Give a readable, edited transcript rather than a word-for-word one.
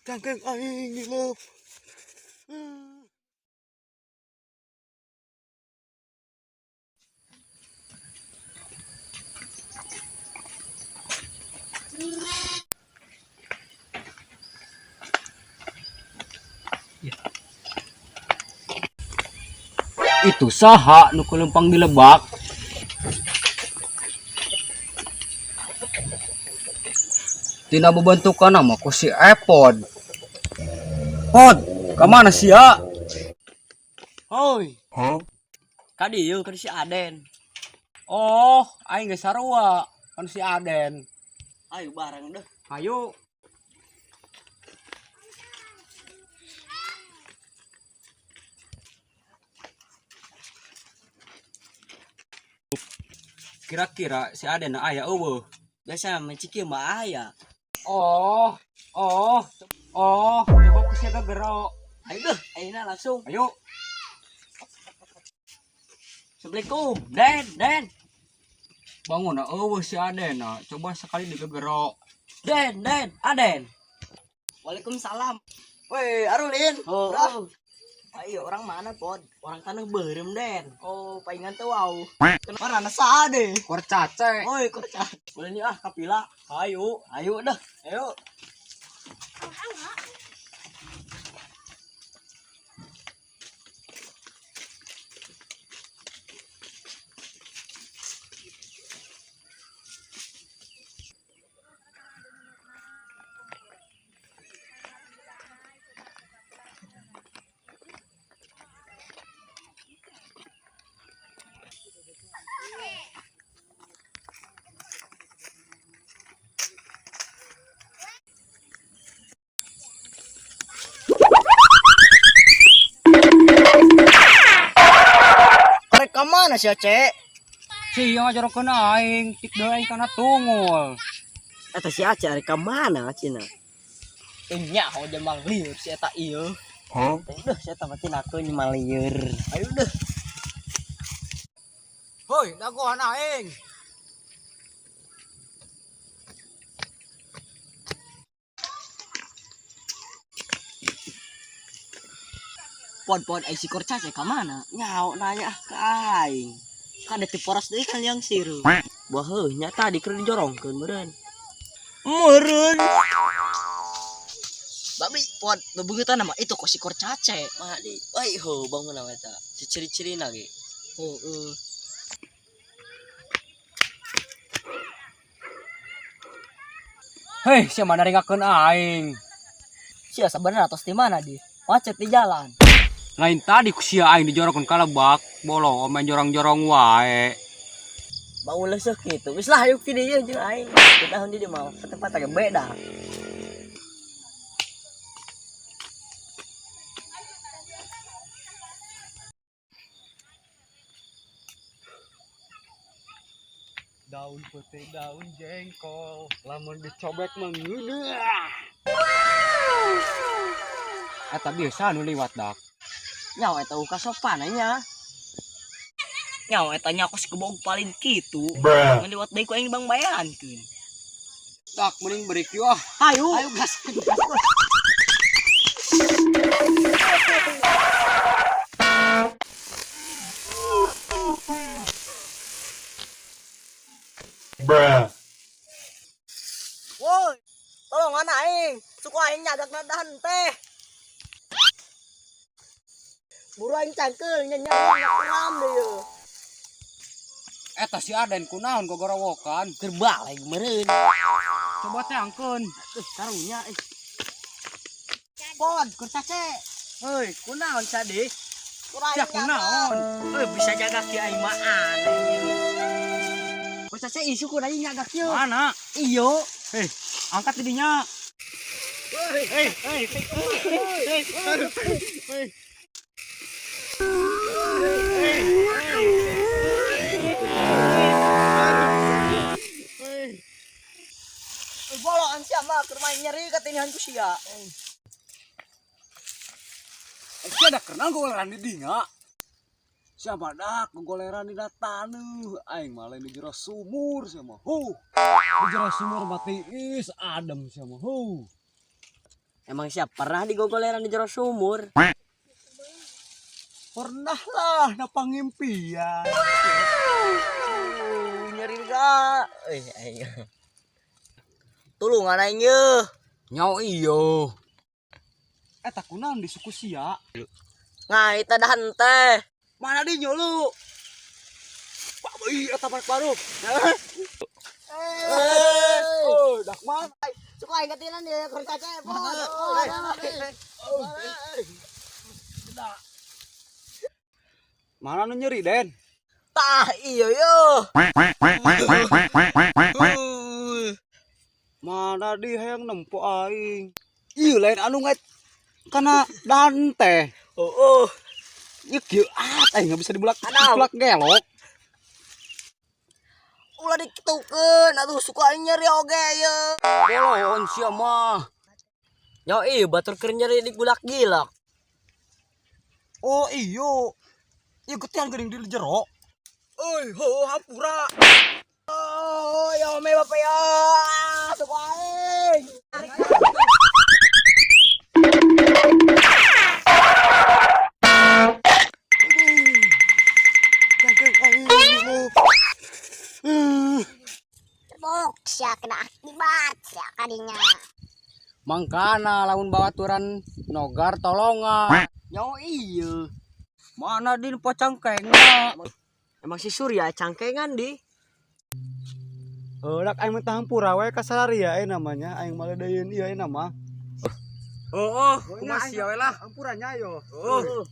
Cangkeng aing ngileup. Itu saha nu kelempang di lebak. Tina bebentukan nama ku si iPod. Pod, kemana sih ya? Hoi, Kadi yuk kan si Aden. Oh, aing geus sarua kan si Aden. Ayo bareng deh. Ayo. Kira-kira si Aden aya eueuh. Biasa menciki mah aya. Oh, coba ku siaga gero. Ayo deh, ayo langsung. Ayo. Assalamualaikum, Den. Bangun eueuh si Aden coba sekali digegero. Den, Aden. Waalaikumsalam. weh Arulin. Oh. Ayo orang mana pod? Orang tanah berem Den. Oh, palingan tuh wow. Kenapa nasa deh? Kurcace. Oi, kerja. Boleh nih kapila. Ayo dah. Ayo. Mereka mana sih Aceh? Si yang ngajarokeun aing, tik deui aing kana tungul. Eta si Aceh reka mana cina? Nya ho jemang lieur si eta ieu. Duh, saya tamatin aku nyemal lieur. Ayo deh. Hoi, dagoan aing. Pon ai si korca saya ka mana? Nyao nanya ke aing. Kada ti poros deui kan yang siru. Wah heuh nya tadi keur dijorongkeun meureun. Meureun. Babi pon bebeungetan nama itu kok si korcace. Mah di. Ai heuh bangun nama eta. Si ciri-cirina ge. Heuh. Hei, sia mana ringakeun aing. Sia sabenerna tos di mana di? Macet di jalan. Lain tadi ku sia aing dijorokeun ka lebak, bolo main jorong-jorong wae. Bangun leseuh kitu. Geus lah yuk ti dieu jeung aing. Kita di dieu mah ke tempat agak beda. Daun putih, daun jengkol, lamun dicobek mengeuneuh. Eta biasa nu liwat dak. Nyawa eta uka sopan nya. Nyawa eta nya kos kebog paling kitu. Ngeliwat deui ku aing bang bayarankeun. Dak mending beri kieu ah. Ayo gas. Woi, tolong anak aing. Suku aing nyagak nadahan teh. Buru aing cangkeul nya ram deui. Eta si Aden kunaon gogorowokan. Keur balai meureun. Coba teh angkeun. Karunya Pon, kurcace. Heuy, kunaon sadi? Sia kunaon? Bisa jaga ki aing mah aneh. Kurcace isu ku aing jaga kieu. Mana? Iyo. Hei, angkat didinya. Boloan sia mah keur main nyeri katinihan ku sia. Sia da kenal goleran di dinya. Siapa dak goleran di taneuh. Aing mah lain di jero sumur sia mah. Di jero sumur mah tiis adem sia mah. Emang siapa pernah digogoleran di jero sumur? Pernah lah na pangimpian. Nyeri gak? Ayo. Tulungan aing ye. Nyau iyo. Eta kunaon di suku sia? Ngai tadahan teh. Mana di nyulu? Pak beuy eta panek baru. Oh, dak mah. Suka ingetin dia kurcaci pon. Mana nu nyeri, Den? Tah iyo yo. Mana di hayang nempo aing. Ieu lain anu nget kana dan teh. Oh. Ieu kieu aing nggak bisa dibulak Anau. gelok. Ulah dikitukeun atuh suka aing nyeri oge ye. Bolon sia mah. Nyawa ieu batur keur nyeri di gulak gilak. Oh iyo. Ieu getian geuning di jero. Euy, ho hampura. Oh, ya me bapak ya. Suka aing. Bok sia kena akibat sia kadinya. Mangkana lamun bawaturan nogar tolongan. Nyawa ieu. Mana di pocangkengna. Emang si Surya cangkengan di. Dak aing mah hampura we ka salaria namanya aing maledeyeun ieu nama. Oh, kumaha sia we lah. Hampuranya yo. Oh.